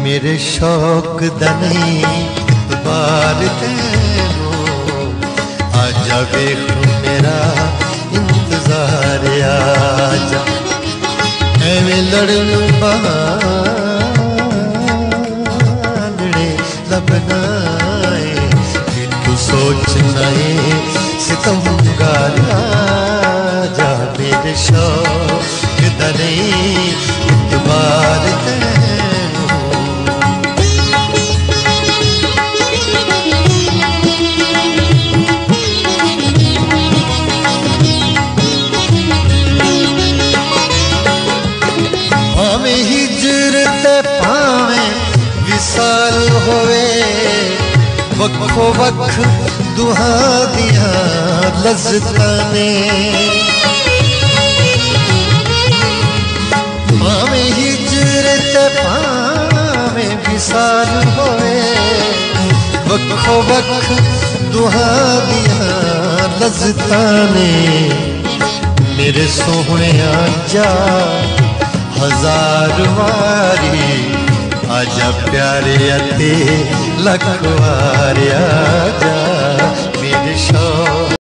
मेरे शौक दा नहीं बार तेनू आजा वेख मेरा इंतजार आजा एवें लड़न बहाने लबना कि तू सोचना है सितमगार आजा मेरे शौक दा नहीं बार विसाल होवे वक्खो वक्ख दुहा दिया लज़्ज़तां ने भावें हिजरत भावें विसाल होवे वक्खो वक्ख दुहा दिया लज़्ज़तां ने मेरे सोहणे आजा हजार वारी आजा प्यारे अते लख वार आजा मेरे शौक